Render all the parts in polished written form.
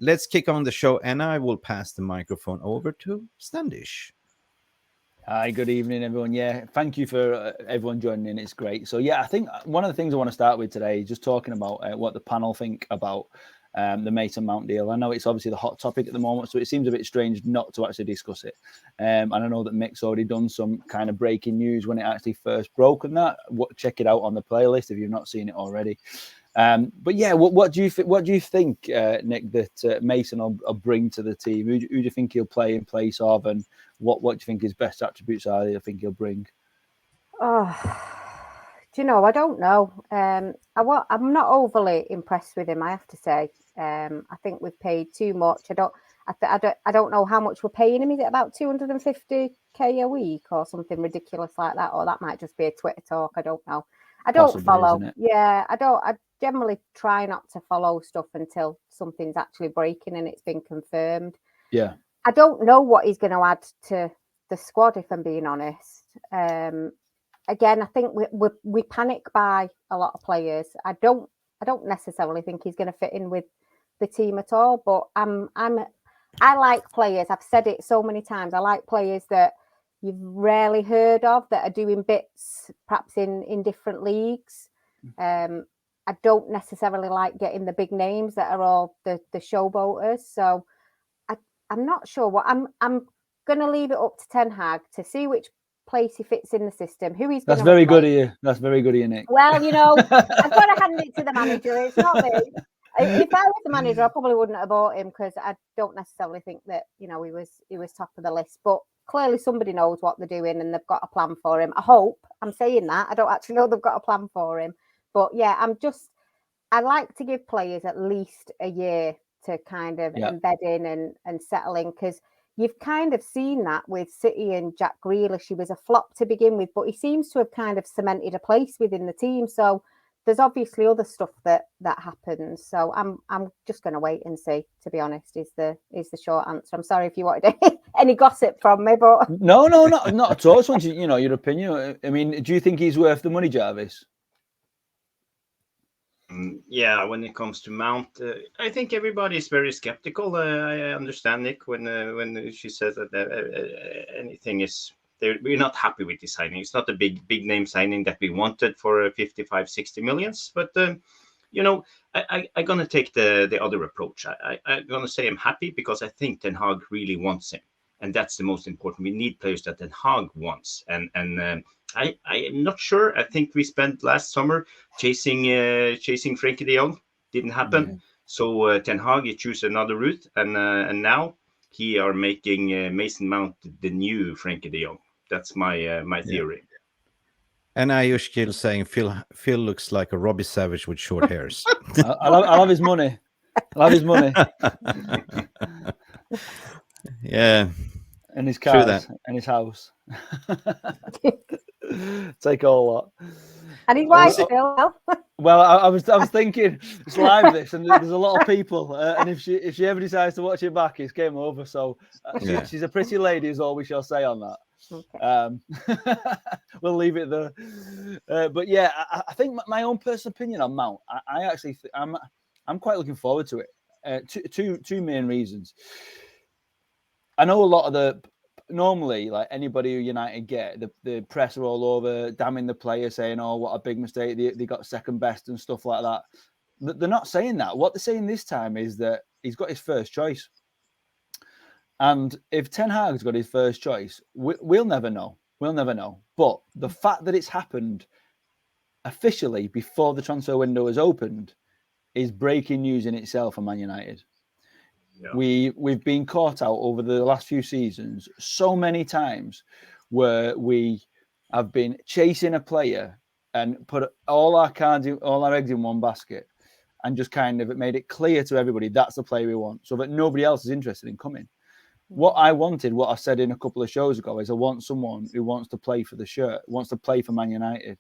let's kick on the show, and I will pass the microphone over to Standish. Hi, good evening, everyone. Yeah, thank you for everyone joining in. It's great. So, yeah, I think one of the things I want to start with today is just talking about what the panel think about the Mason Mount deal. I know it's obviously the hot topic at the moment, so it seems a bit strange not to actually discuss it. And I know that Mick's already done some kind of breaking news when it actually first broke and that. Check it out on the playlist if you've not seen it already. But yeah, what do you think, Nick, that Mason will bring to the team? Who do you think he'll play in place of, and what do you think his best attributes are? I think he'll bring. Oh, do you know? I don't know. I'm not overly impressed with him, I have to say. I think we've paid too much. I don't know how much we're paying him. Is it about 250k a week or something ridiculous like that? Or that might just be a Twitter talk. I don't know. I don't Possibly, follow. isn't it? Yeah, I generally try not to follow stuff until something's actually breaking and it's been confirmed. Yeah. I don't know what he's going to add to the squad, if I'm being honest. Again, I think we panic by a lot of players. I don't necessarily think he's going to fit in with the team at all. But I like players. I've said it so many times. I like players that you've rarely heard of that are doing bits, perhaps in different leagues. I don't necessarily like getting the big names that are all the showboaters. So I'm not sure what I'm going to leave it up to Ten Hag to see which place he fits in the system. Who he's going to. That's very good of you. That's very good of you, Nick. Well, you know, I've got to hand it to the manager. It's not me. If I was the manager, I probably wouldn't have bought him because I don't necessarily think that he was top of the list. But clearly, somebody knows what they're doing and they've got a plan for him. I hope. I'm saying that. I don't actually know they've got a plan for him. But yeah, I like to give players at least a year to kind of embed in and settle in, because you've kind of seen that with City and Jack Grealish. He was a flop to begin with, but he seems to have kind of cemented a place within the team. So there's obviously other stuff that happens. So I'm just going to wait and see, to be honest, is the short answer. I'm sorry if you wanted any gossip from me, but no, not at all. I just want your opinion. I mean, do you think he's worth the money, Jarvis? Yeah, when it comes to Mount, I think everybody is very skeptical. I understand Nick when she says that anything is. We're not happy with this signing. It's not a big name signing that we wanted for 55-60 millions. But I'm gonna take the other approach. I'm gonna say I'm happy because I think Ten Hag really wants him, and that's the most important. We need players that Ten Hag wants, and I am not sure. I think we spent last summer chasing Frenkie de Jong. Didn't happen. Mm-hmm. So Ten Hag chose another route, and now he are making Mason Mount the new Frenkie de Jong. That's my theory. And Ayushkil saying Phil looks like a Robbie Savage with short hairs. I love his money. I love his money. Yeah. And his cars and his house. Take all lot. And his wife still. Well, I was thinking it's live this, and there's a lot of people, and if she ever decides to watch it back, it's game over. So she's a pretty lady, is all we shall say on that. Okay. We'll leave it there. But yeah, I think my own personal opinion on Mount, I actually I'm quite looking forward to it. Two main reasons. I know a lot of normally, like anybody who United get, the press are all over damning the player, saying, "Oh, what a big mistake! They got second best and stuff like that." They're not saying that. What they're saying this time is that he's got his first choice, and if Ten Hag's got his first choice, we'll never know. We'll never know. But the fact that it's happened officially before the transfer window has opened is breaking news in itself for Man United. Yeah. We've been caught out over the last few seasons so many times where we have been chasing a player and put all our eggs in one basket and just kind of made it clear to everybody that's the player we want, so that nobody else is interested in coming. What I said in a couple of shows ago, is I want someone who wants to play for the shirt, wants to play for Man United.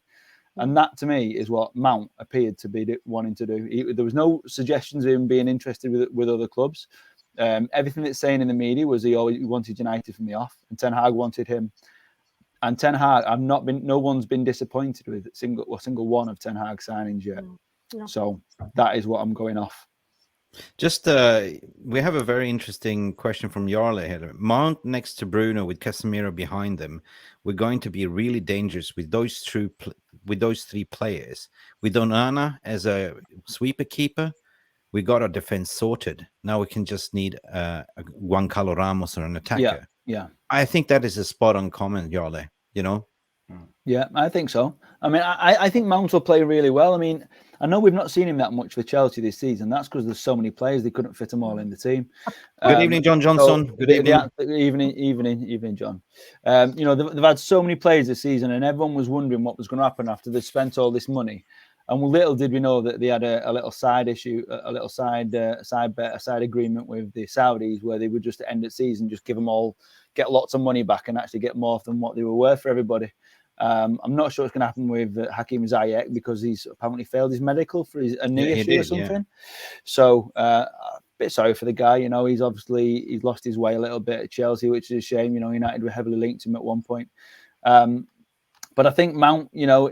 And that, to me, is what Mount appeared to be wanting to do. There was no suggestions of him being interested with other clubs. Everything that's saying in the media was he wanted United from the off, and Ten Hag wanted him. And Ten Hag, no one's been disappointed with single one of Ten Hag signings yet. No. So that is what I'm going off. Just we have a very interesting question from Jarle here. Mount next to Bruno with Casemiro behind them. We're going to be really dangerous with those three players. With Onana as a sweeper keeper, we got our defense sorted. Now we can just need Juan Carlos Ramos or an attacker. Yeah. I think that is a spot on comment, Jarle. You know. Yeah, I think so. I mean, I think Mount will play really well. I mean, I know we've not seen him that much for Chelsea this season. That's because there's so many players, they couldn't fit them all in the team. Good evening, John Johnson. So Good evening. Evening, John. You know, they've had so many players this season, and everyone was wondering what was going to happen after they spent all this money. And little did we know that they had a little side issue, a little side bet, a side agreement with the Saudis, where they would just end the season, just give them all, get lots of money back, and actually get more than what they were worth for everybody. I'm not sure what's going to happen with Hakim Ziyech because he's apparently failed his medical for a knee issue or something. Yeah. So a bit sorry for the guy. You know, he's lost his way a little bit at Chelsea, which is a shame. You know, United were heavily linked to him at one point. But I think Mount, you know,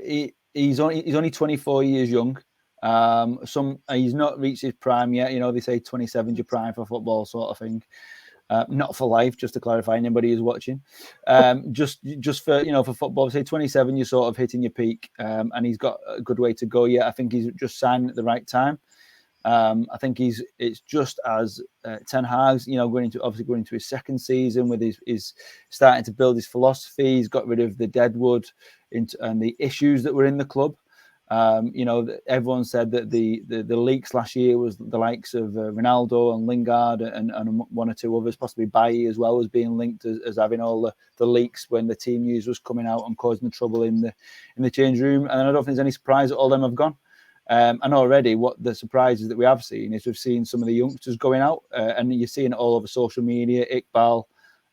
he's only 24 years young. He's not reached his prime yet. You know, they say 27's your prime for football, sort of thing. Not for life, just to clarify, anybody who's watching. Just for, you know, for football, say 27, you're sort of hitting your peak, and he's got a good way to go yet. I think he's just signed at the right time. I think it's just as Tenhag's, you know, going into his second season with his starting to build his philosophy. He's got rid of the deadwood and the issues that were in the club. You know, everyone said that the leaks last year was the likes of Ronaldo and Lingard and one or two others, possibly Bailly as well, as being linked as having all the leaks when the team news was coming out and causing the trouble in the change room. And I don't think there's any surprise that all them have gone. And already what the surprises that we have seen is we've seen some of the youngsters going out, and you're seeing it all over social media. 𝒖𝒊𝒄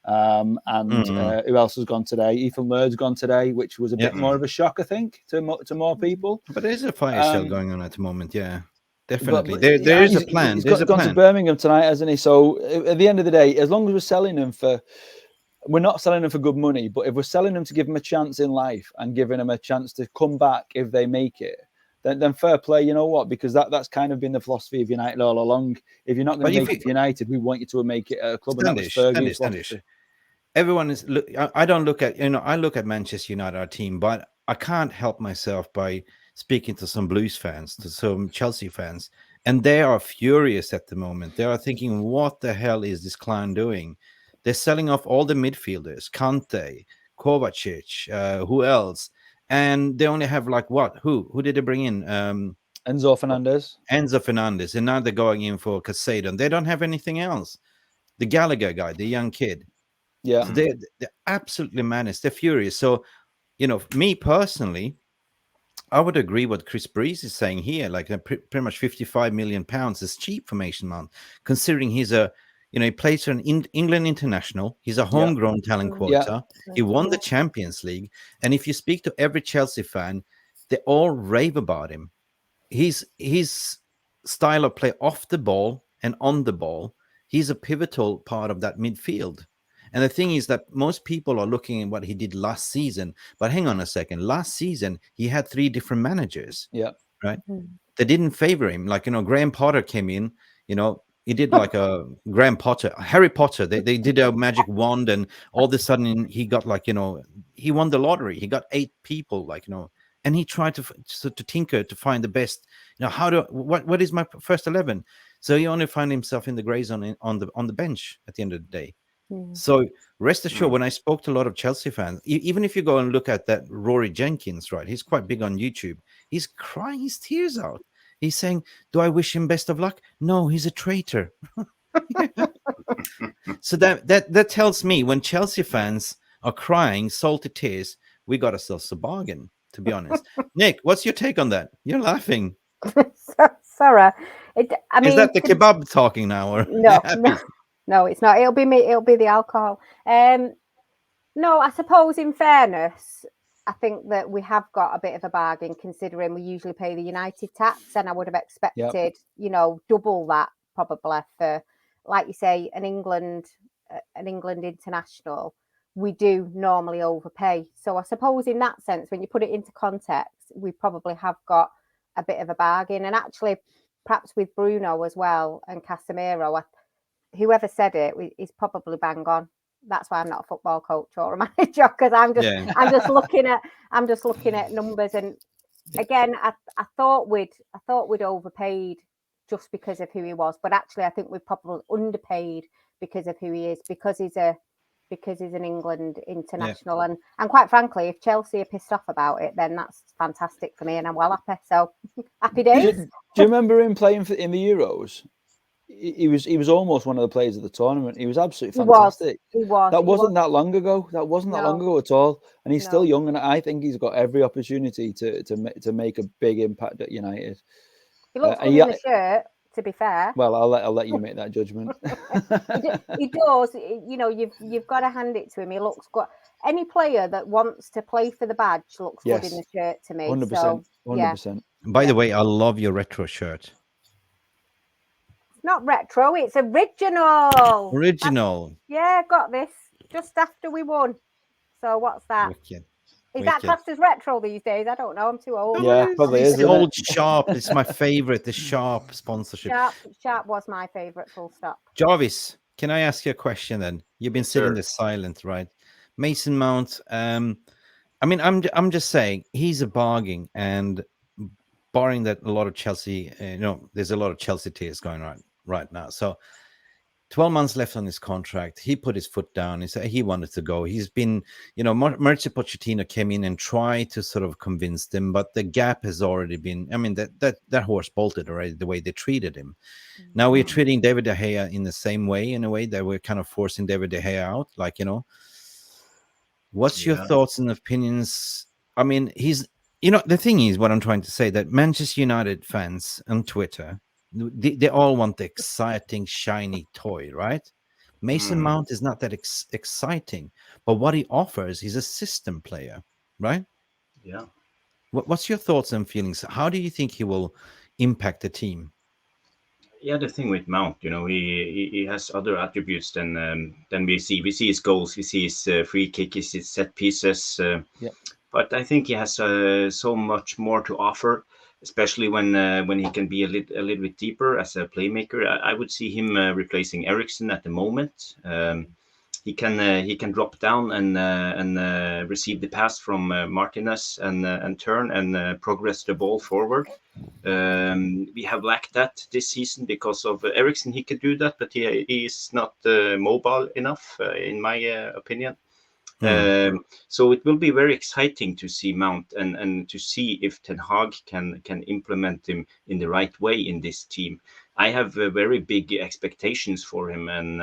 and who else has gone today? 𝒖𝒊𝒄 gone today, which was a bit more of a shock, I think, to more people. But there's a fire sale going on at the moment, yeah. Definitely. There is a plan. He's gone to Birmingham tonight, hasn't he? So at the end of the day, as long as we're selling them we're not selling them for good money, but if we're selling them to give them a chance in life and giving them a chance to come back if they make it, then fair play, you know what? Because that's kind of been the philosophy of United all along. If you're not going to make it for United, we want you to make it at a club. Standish. Everyone is. I don't look at, you know, I look at Manchester United, our team, but I can't help myself by speaking to some Blues fans, to some Chelsea fans, and they are furious at the moment. They are thinking, what the hell is this clown doing? They're selling off all the midfielders, Kante, Kovacic, who else? And they only have like what? Who did they bring in? Enzo Fernandez. And now they're going in for Casado. And they don't have anything else. The Gallagher guy, the young kid. Yeah. So they're absolutely madness. They're furious. So, you know, me personally, I would agree what Chris Breeze is saying here. Like pretty much £55 million is cheap for Mason Mount, considering he's he plays for an England international. He's a homegrown talent quota. Yeah. He won the Champions League. And if you speak to every Chelsea fan, they all rave about him. His style of play off the ball and on the ball, he's a pivotal part of that midfield. And the thing is that most people are looking at what he did last season. But hang on a second. Last season, he had 3 different managers. Yeah. Right? They didn't favor him. Like, Graham Potter came in, he did like a Harry Potter. They did a magic wand, and all of a sudden he got he won the lottery. He got 8 people, and he tried to tinker to find the best. What is my first 11? So he only found himself in the grey zone on the bench at the end of the day. So rest assured, when I spoke to a lot of Chelsea fans, even if you go and look at that Rory Jenkins, right? He's quite big on YouTube. He's crying his tears out. He's saying, do I wish him best of luck? No, he's a traitor. So that tells me when Chelsea fans are crying salty tears, we got ourselves a bargain, to be honest. Nick, what's your take on that? You're laughing. Sorry. Is that the kebab talking now? Or No, it's not. It'll be me. It'll be the alcohol. No, I suppose in fairness, I think that we have got a bit of a bargain considering we usually pay the United tax, and I would have expected, double that probably for, like you say, an England international. We do normally overpay. So I suppose in that sense, when you put it into context, we probably have got a bit of a bargain. And actually, perhaps with Bruno as well and Casemiro, whoever said it is probably bang on. That's why I'm not a football coach or a manager, because I'm just looking at numbers. And again, I thought we'd overpaid just because of who he was, but actually I think we probably underpaid because of who he is, because he's an England international. And quite frankly, if Chelsea are pissed off about it, then that's fantastic for me, and I'm well happy. So happy days. Do you remember him playing in the Euros? He was almost one of the players of the tournament. He was absolutely fantastic. He was. That wasn't that long ago. That wasn't that long ago at all. And he's still young, and I think he's got every opportunity to make a big impact at United. He looks good in the shirt, to be fair. Well, I'll let you make that judgment. He does. You know, you've got to hand it to him. He looks good. Any player that wants to play for the badge looks good in the shirt to me. 100%. So, 100%. By the way, I love your retro shirt. Not retro, it's original. Original. Yeah, got this just after we won. So what's that? Wicked. Is that classed as retro these days? I don't know. I'm too old. Yeah, probably is. The old Sharp. It's my favorite. The Sharp sponsorship. Sharp was my favorite. Full stop. Jarvis, can I ask you a question then? You've been sitting there silent, right? Mason Mount. I mean, I'm just saying he's a bargain, and barring that, a lot of Chelsea. There's a lot of Chelsea tears going on right now. So 12 months left on his contract. He put his foot down. He said he wanted to go. He's been, Maurizio Pochettino came in and tried to sort of convince them, but the gap has already been, I mean, that horse bolted already, the way they treated him. Now we're treating David De Gea in the same way, in a way that we're kind of forcing David De Gea out. Like, what's your thoughts and opinions? I mean, the thing is, what I'm trying to say, that Manchester United fans on Twitter, they all want the exciting, shiny toy, right? Mason Mount is not that exciting, but what he offers, he's a system player, right? Yeah. What's your thoughts and feelings? How do you think he will impact the team? Yeah, the thing with Mount, he has other attributes than we see. We see his goals, we see his free kick, his set pieces. But I think he has so much more to offer, especially when he can be a little bit deeper as a playmaker. I would see him replacing Eriksen at the moment. He can drop down and receive the pass from Martinez and turn and progress the ball forward. We have lacked that this season because of Eriksen. He could do that, but he is not mobile enough, in my opinion. So it will be very exciting to see Mount and to see if Ten Hag can implement him in the right way in this team. I have very big expectations for him, and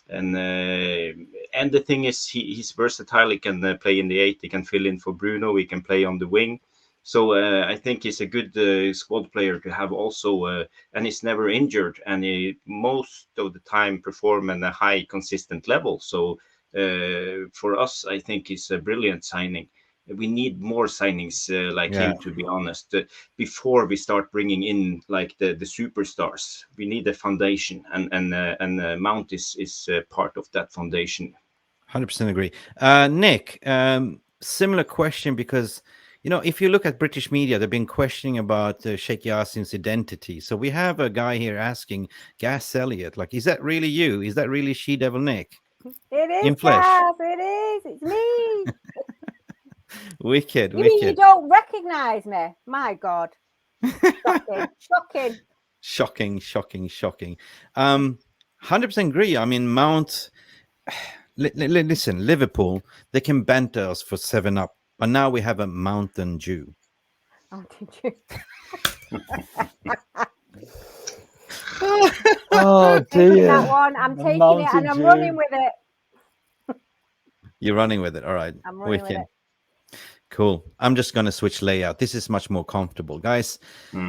the thing is, he's versatile. He can play in the 8. He can fill in for Bruno. He can play on the wing. So I think he's a good squad player to have also, and he's never injured, and he most of the time perform at a high consistent level. So for us, I think it's a brilliant signing. We need more signings like him, to be honest, before we start bringing in like the superstars. We need a foundation, and Mount is part of that foundation. 100% agree. Nick, similar question, because if you look at British media, they've been questioning about Sheikh Yassin's identity. So we have a guy here asking Gas Elliott, like, is that really you? Is that really She-Devil Nick? It is, in flesh. Gav, it is. It's me. Wicked. You mean you don't recognise me? My God. Shocking. Shocking. 100% agree. I mean, Mount, listen, Liverpool, they can banter us for 7-Up, but now we have a Mountain Dew. Mountain Dew. Oh dear! That one, I'm taking it and I'm running with it. You're running with it, all right. I'm running with it. Cool. I'm just going to switch layout. This is much more comfortable, guys.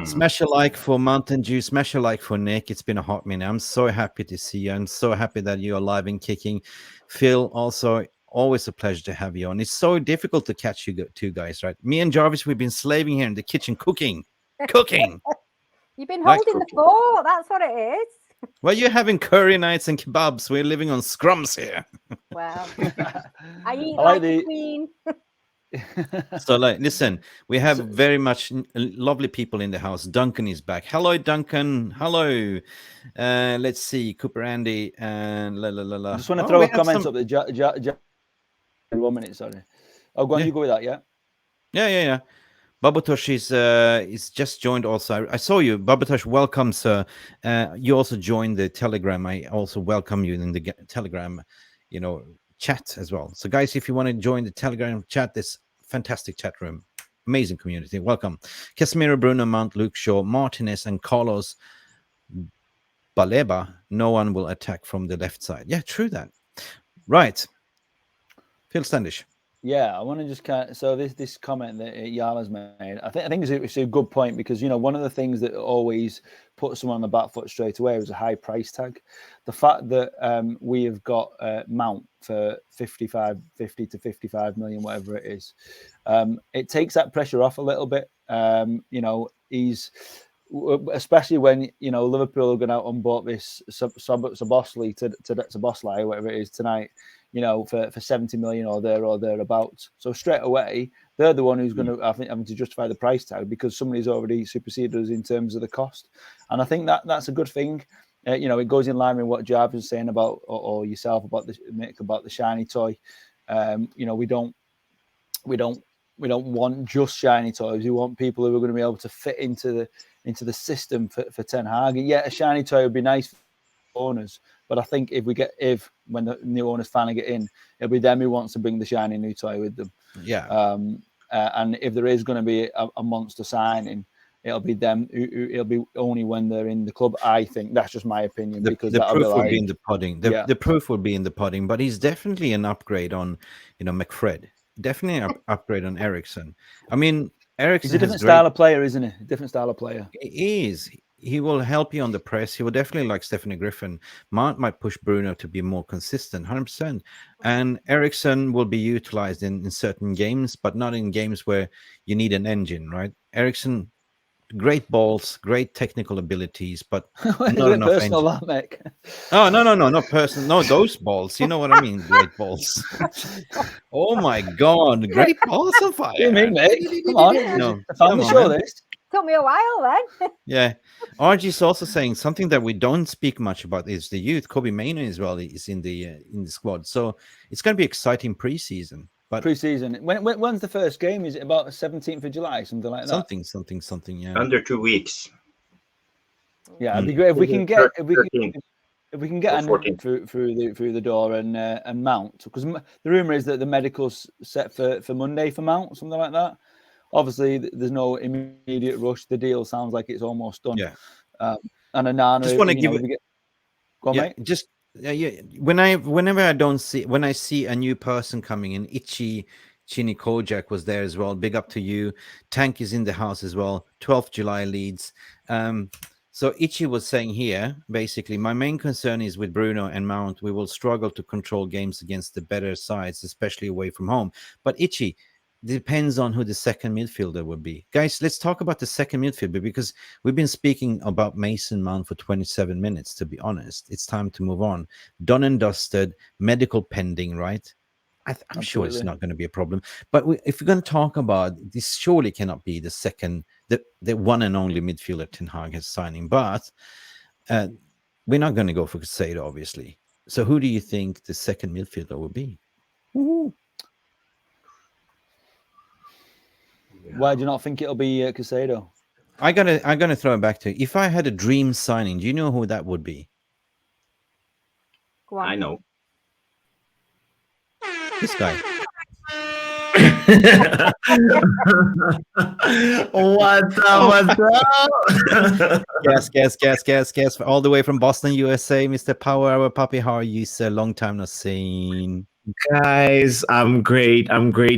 Smash a like for Mountain Dew. Smash a like for Nick. It's been a hot minute. I'm so happy to see you. I'm so happy that you're alive and kicking. Phil, also, always a pleasure to have you on. It's so difficult to catch you two guys, right? Me and Jarvis, we've been slaving here in the kitchen, cooking. You've been holding the fort. That's what it is. Well, you're having curry nights and kebabs. We're living on scrums here. Well, I eat like the queen. So, like, listen, we have very much lovely people in the house. Duncan is back. Hello, Duncan. Hello. Let's see, Cooper, Andy, and la la la la. I just want to Oh, throw we a have comment some... up there. 1 minute, sorry. Oh, go on, Yeah. you go with that, yeah? Yeah. Babatosh is just joined also. I saw you. Babatosh, welcome, sir. You also joined the Telegram. I also welcome you in the Telegram, chat as well. So, guys, if you want to join the Telegram chat, this fantastic chat room, amazing community. Welcome. Casemiro, Bruno, Mount, Luke Shaw, Martinez, and Carlos Baleba. No one will attack from the left side. Yeah, true that. Right. Phil Standish. Yeah, I want to just so this comment that Yala's made, I think it's a good point, because one of the things that always puts someone on the back foot straight away is a high price tag. The fact that we have got Mount for 50 to 55 million, whatever it is, it takes that pressure off a little bit. He's, especially when Liverpool are going out and bought this Szoboszlai, whatever it is, tonight, for 70 million or thereabouts. So straight away, they're the one who's going to, I think, having to justify the price tag, because somebody's already superseded us in terms of the cost. And I think that's a good thing. It goes in line with what Jarvis was saying about, or yourself about Mick, about the shiny toy. We don't want just shiny toys. We want people who are going to be able to fit into the system for Ten Hag. And yeah, a shiny toy would be nice for owners, but I think when the new owners finally get in, it'll be them who wants to bring the shiny new toy with them. Yeah. And if there is going to be a monster signing, it'll be them. It'll be only when they're in the club. I think that's just my opinion, because the proof will be be in the pudding. The proof will be in the pudding. But he's definitely an upgrade on, McFred. Definitely an upgrade on Ericsson. I mean, Ericsson is a different style of player, isn't he? A different style of player. He is. He will help you on the press. He will definitely, like Stephanie Griffin, might push Bruno to be more consistent, 100%. And Ericsson will be utilized in certain games, but not in games where you need an engine, right? Ericsson, great balls, great technical abilities, but not enough personal, engine. that, Mick. Oh, no, not personal. No, those balls. You know what I mean? Great balls. Oh my God, great balls on fire. You mean, Mick? Come on. No, come on, show this. Took me a while then. Yeah. RG is also saying something that we don't speak much about is the youth. Kobe Mainoo as well is in the squad. So it's going to be exciting preseason. But preseason. When's the first game? Is it about 17th of July, something like that? Something. Yeah. Under 2 weeks. Yeah, it'd be great if we can get if we can get a through the door and Mount, because the rumor is that the medical's set for Monday for Mount, something like that. Obviously, there's no immediate rush. The deal sounds like it's almost done. Yeah. And Anana, just want to give it. Go on, mate. Just when I see a new person coming in, Chini Kojak was there as well. Big up to you. Tank is in the house as well. 12th July leads. So Ichi was saying here, basically, my main concern is with Bruno and Mount, we will struggle to control games against the better sides, especially away from home. But Ichi, depends on who the second midfielder would be. Guys, let's talk about the second midfielder, because we've been speaking about Mason Mount for 27 minutes, to be honest. It's time to move on. Done and dusted, medical pending, right? I'm sure it's not going to be a problem. But if we're going to talk about this, surely cannot be the second, the one and only midfielder Ten Hag is signing. But we're not going to go for Caicedo, obviously. So who do you think the second midfielder will be? Woo-hoo. Why do you not think it'll be Caicedo? I'm gonna throw it back to you. If I had a dream signing, do you know who that would be? Go on. I know. This guy. What's up? Guess. All the way from Boston, USA, Mr. Power Hour Pappi. How are you, sir? Long time no seen. Guys, I'm great.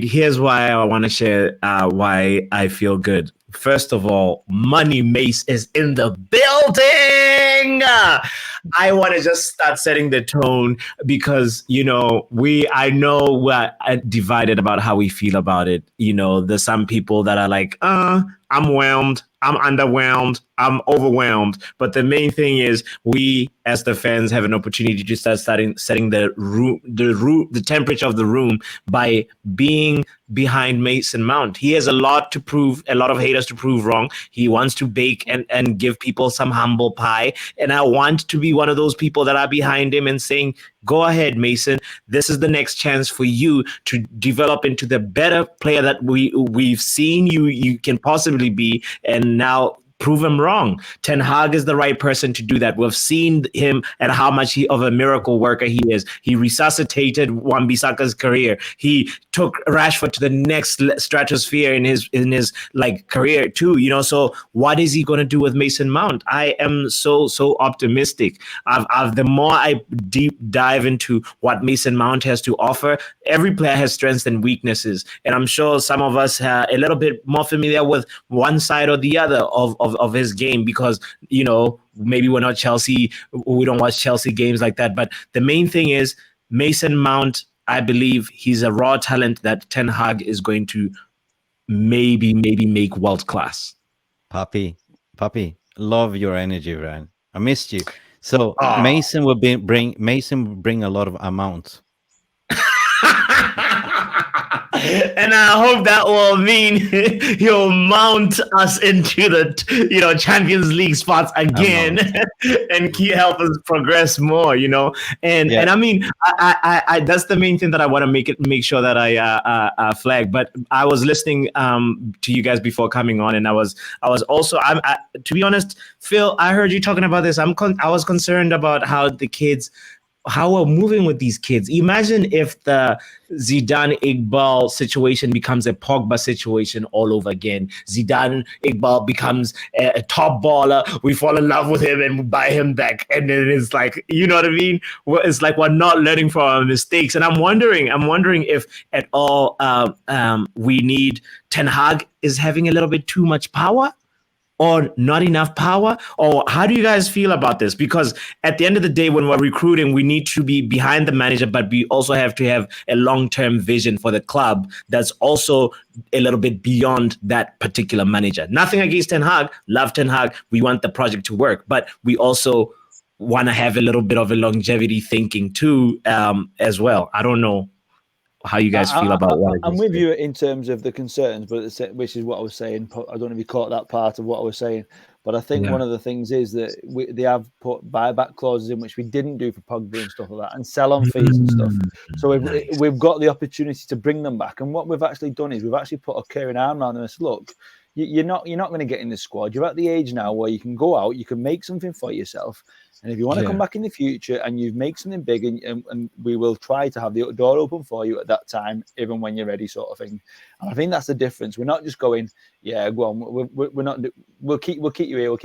Here's why I want to share why I feel good. First of all, Money Mace is in the building. I want to just start setting the tone, because, I know we're divided about how we feel about it. There's some people that are like, I'm whelmed, I'm underwhelmed, I'm overwhelmed. But the main thing is we as the fans have an opportunity to start setting the temperature of the room by being behind Mason Mount. He has a lot to prove, a lot of haters to prove wrong. He wants to bake and give people some humble pie. And I want to be one of those people that are behind him and saying, go ahead, Mason. This is the next chance for you to develop into the better player that we've seen you can possibly be, and now prove him wrong. Ten Hag is the right person to do that. We've seen him and how much of a miracle worker he is. He resuscitated Wan-Bissaka's career. He took Rashford to the next stratosphere in his like career too. You know, so what is he going to do with Mason Mount? I am so optimistic. The more I deep dive into what Mason Mount has to offer, every player has strengths and weaknesses, and I'm sure some of us are a little bit more familiar with one side or the other of his game because, you know, maybe we're not Chelsea, we don't watch Chelsea games like that. But the main thing is Mason Mount, I believe he's a raw talent that Ten Hag is going to maybe make world class. Pappi, love your energy, Ryan. I missed you. So Mason will bring a lot of amount. And I hope that will mean he'll mount us into the Champions League spots again and help us progress more, you know. And I mean, I that's the main thing that I want to make sure that I flag. But I was listening to you guys before coming on, and I was also to be honest, Phil, I heard you talking about this. I was concerned about how we're moving with these kids. Imagine if the Zidane Iqbal situation becomes a Pogba situation all over again. Zidane Iqbal becomes a top baller. We fall in love with him and buy him back. And then it's like, you know what I mean? It's like we're not learning from our mistakes. And I'm wondering if at all we need Ten Hag is having a little bit too much power, or not enough power? Or how do you guys feel about this? Because at the end of the day, when we're recruiting, we need to be behind the manager, but we also have to have a long-term vision for the club that's also a little bit beyond that particular manager. Nothing against Ten Hag, love Ten Hag. We want the project to work, but we also want to have a little bit of a longevity thinking too, as well. I don't know how you guys feel about what I'm with you in terms of the concerns, but which is what I was saying. I don't know if you caught that part of what I was saying, but I think one of the things is that they have put buyback clauses in, which we didn't do for Pogba and stuff like that, and sell on fees and stuff. So we've got the opportunity to bring them back. And what we've actually done is we've actually put a caring arm around them and said, look, you're not going to get in the squad. You're at the age now where you can go out, you can make something for yourself. And if you want to come back in the future and you've made something big, and we will try to have the door open for you at that time, even when you're ready, sort of thing. And I think that's the difference. We're not just going, yeah, go on. We're not. We'll keep you here.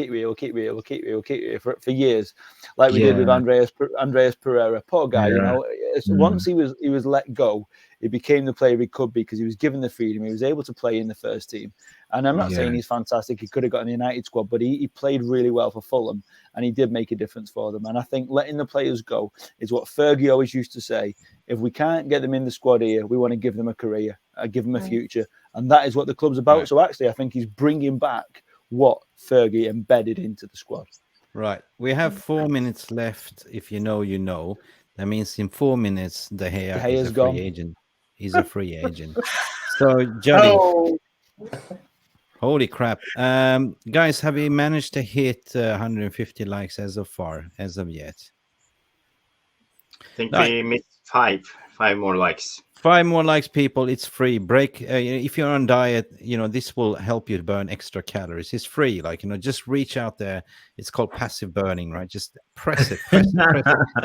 For years, like we did with Andreas Pereira. Poor guy, you know. Once he was let go, he became the player he could be because he was given the freedom. He was able to play in the first team. And I'm not saying he's fantastic. He could have got in the United squad, but he played really well for Fulham, and he did make a difference for them. And I think letting the players go is what Fergie always used to say. If we can't get them in the squad here, we want to give them a career, give them a future. And that is what the club's about. Right. So actually, I think he's bringing back what Fergie embedded into the squad. Right. We have 4 minutes left. If you know, you know. That means in 4 minutes, De Gea is a free agent. He's a free agent. So, Jody. Holy crap. Guys, have you managed to hit 150 likes as of yet? I think we missed five more likes. 5 more likes, people. It's free. If you're on diet, you know, this will help you burn extra calories. It's free. Like, you know, just reach out there. It's called passive burning, right? Just press it.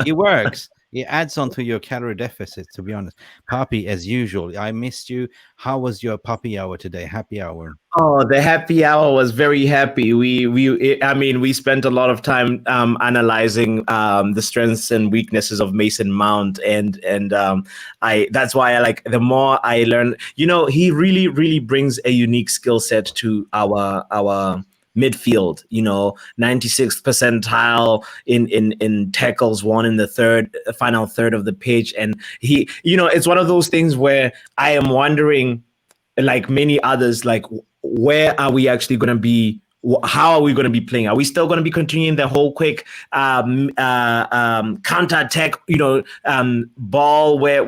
It works. It adds on to your calorie deficit, to be honest. Pappi, as usual, I missed you. How was your Pappi hour today? Happy hour. Oh, the happy hour was very happy. We spent a lot of time analyzing the strengths and weaknesses of Mason Mount, and that's why I like, the more I learn, you know, he really brings a unique skill set to our midfield, you know, 96th percentile in tackles, won in the final third of the pitch. And he, you know, it's one of those things where I am wondering, like many others, like, where are we actually going to be? How are we going to be playing? Are we still going to be continuing the whole quick counter-attack, ball where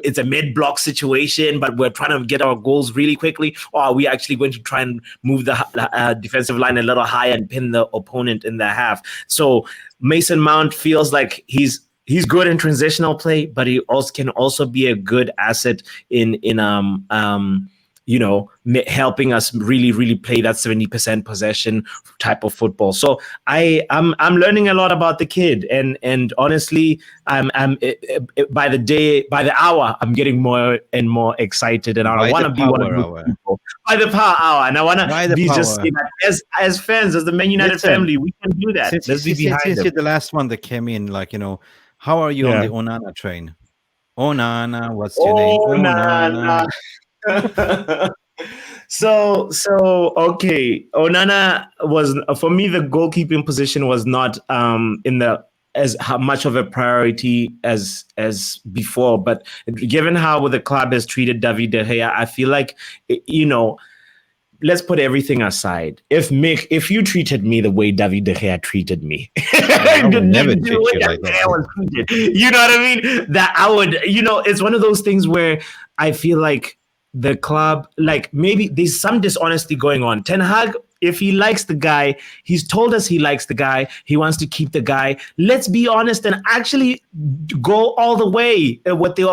it's a mid-block situation, but we're trying to get our goals really quickly? Or are we actually going to try and move the defensive line a little higher and pin the opponent in the half? So Mason Mount feels like he's good in transitional play, but he also can also be a good asset in helping us really play that 70% possession type of football. So I'm learning a lot about the kid, and honestly, I'm by the hour, I'm getting more and more excited, and I want to be one of those people by the power hour, and I want to be just say that as fans, as the Man United family, we can do that. Let's be behind them. Since you're the last one that came in, how are you on the Onana train? Onana, what's your name? Onana. So okay, Onana was, for me, the goalkeeping position was not as much of a priority as before, but given how the club has treated David De Gea, I feel like, let's put everything aside. If Mick, if you treated me the way David De Gea treated me, I would never treat you like that. You know what I mean? That I would, it's one of those things where I feel like the club, like maybe there's some dishonesty going on. Ten Hag, if he likes the guy, he's told us he likes the guy, he wants to keep the guy. Let's be honest and actually go all the way with the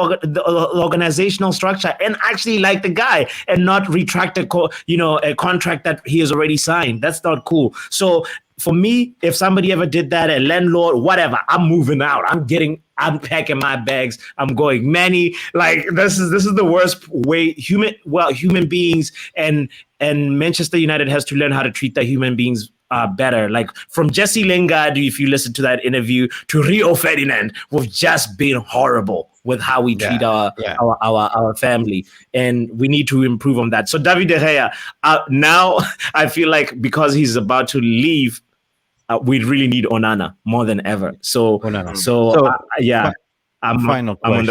organizational structure and actually like the guy and not retract a contract that he has already signed. That's not cool. So for me, if somebody ever did that, a landlord, whatever, I'm moving out. I'm packing my bags. I'm going. Manny, like this is the worst way. Human beings and Manchester United has to learn how to treat their human beings better. Like from Jesse Lingard, if you listen to that interview, to Rio Ferdinand, we've just been horrible with how we treat our family, and we need to improve on that. So David De Gea, now I feel like because he's about to leave, we really need Onana more than ever. So I'm on the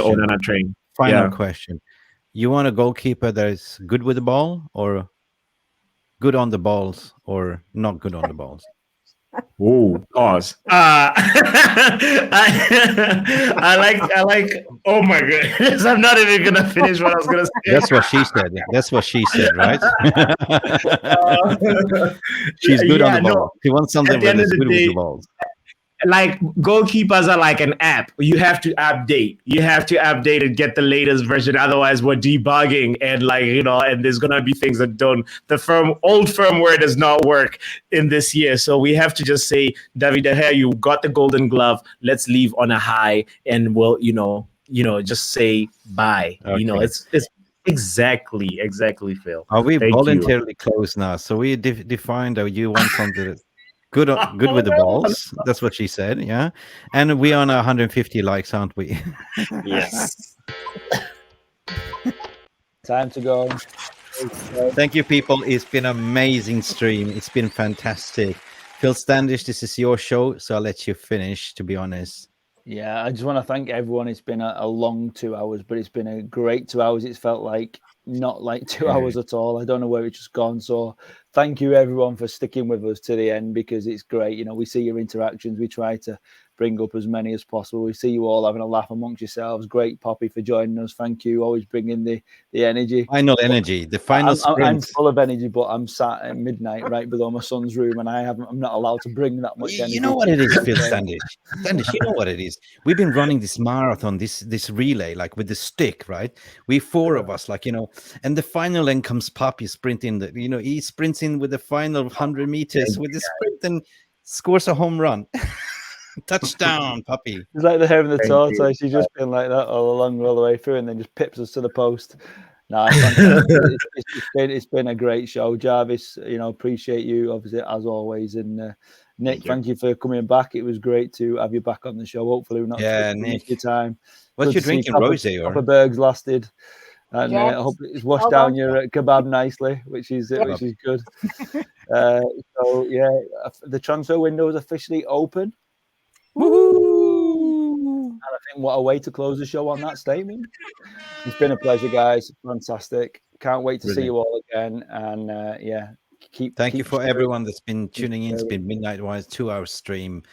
Onana train. Final question: you want a goalkeeper that is good with the ball, or good on the balls, or not good on the balls? Whoa, pause. I like. Oh my goodness! I'm not even gonna finish what I was gonna say. That's what she said. That's what she said, right? She's good on the ball. She wants something that is good with the balls. Like goalkeepers are like an app. You have to update. You have to update and get the latest version. Otherwise, we're debugging and and there's gonna be things that don't. The old firmware does not work in this year. So we have to just say, David De Gea, you got the Golden Glove. Let's leave on a high, and we'll just say bye. Okay. It's exactly Phil. Are we voluntarily close now? So we defined that you want something good with the balls. That's what she said. Yeah, and we're on 150 likes, aren't we? Yes. Time to go. Thank you, people. It's been an amazing stream. It's been fantastic. Phil Standish, this is your show, so I'll let you finish, to be honest. Yeah, I just want to thank everyone. It's been a long 2 hours, but it's been a great 2 hours. It's felt like not like 2 hours at all. I don't know where it's just gone. So thank you, everyone, for sticking with us to the end, because it's great. We see your interactions. We try to bring up as many as possible. We see you all having a laugh amongst yourselves. Great, Pappi, for joining us. Thank you. Always bringing the energy. Final energy. The final sprint. I'm full of energy, but I'm sat at midnight right below my son's room, and I'm not allowed to bring that much energy. You know what it is, Phil Standish? Standish, you know what it is? We've been running this marathon, this relay, like with the stick, right? We four of us, and the final end comes Pappi sprinting. He sprints in with the final 100 meters with the sprint and scores a home run. Touchdown, Pappi. It's like the hair and the tortoise. She's just been like that all the way through, and then just pips us to the post. No, it's been a great show, Jarvis. Appreciate you, obviously, as always, and Nick, thank you for coming back. It was great to have you back on the show. Hopefully, we're not Nick, your time. What's your drinking, rosé? Or Bergs lasted, and I hope it's washed down your kebab nicely, which is good. So yeah, the transfer window is officially open. Woohoo! And I think what a way to close the show on that statement. It's been a pleasure, guys. Fantastic. Can't wait to see Brilliant. you all again. And yeah, Thank you keep for sharing. everyone that's been tuning in. It's been Midnight Wise 2-hour stream.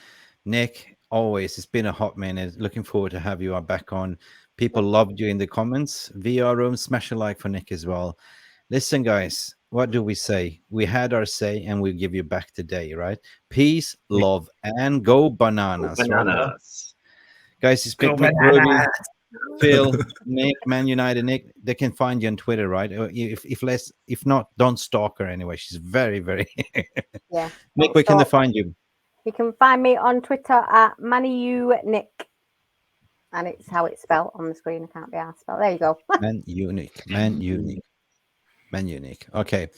Nick, always, it's been a hot minute. Looking forward to have you back on. People loved you in the comments. VR room, smash a like for Nick as well. Listen, guys, what do we say? We had our say, and we'll give you back today, right? Peace, love, and go bananas. Bananas. Guys, it's been Nick Brody, Phil, Nick, Man United. Nick, they can find you on Twitter, right? If not, don't stalk her anyway. She's very, very. Yeah. Nick, where can they find you? You can find me on Twitter at manunick, and it's how it's spelled on the screen. I can't be asked. But there you go. Man unique. Okay,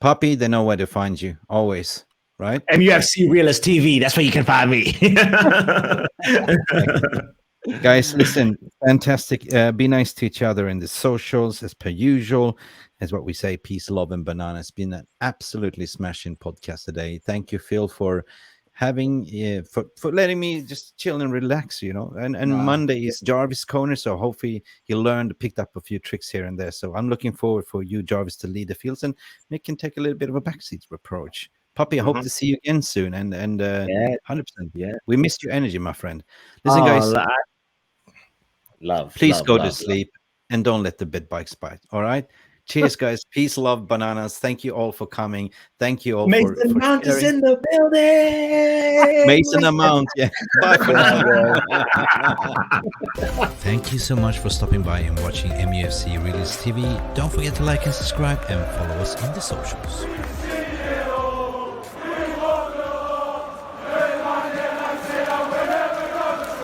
Pappi, they know where to find you always, right? Mufc Realist TV. That's where you can find me. Guys, listen, fantastic. Be nice to each other in the socials as per usual. As what we say, peace, love, and banana. It's been an absolutely smashing podcast today. Thank you, Phil, for having for letting me just chill and relax, you know. And Monday is Jarvis Corner, so hopefully he picked up a few tricks here and there. So I'm looking forward for you, Jarvis, to lead the fields, and Mick can take a little bit of a backseat approach. Pappi, I hope to see you again soon, and 100%. Yeah, we missed your energy, my friend. Listen, guys, please go to sleep and don't let the bed bugs bite. All right. Cheers, guys. Peace, love, bananas. Thank you all for coming. Thank you all Mason for Mount is sharing. in the building. Mason Mount. Yeah. Bye for now. Thank you so much for stopping by and watching Mufc Realist TV. Don't forget to like and subscribe and follow us on the socials.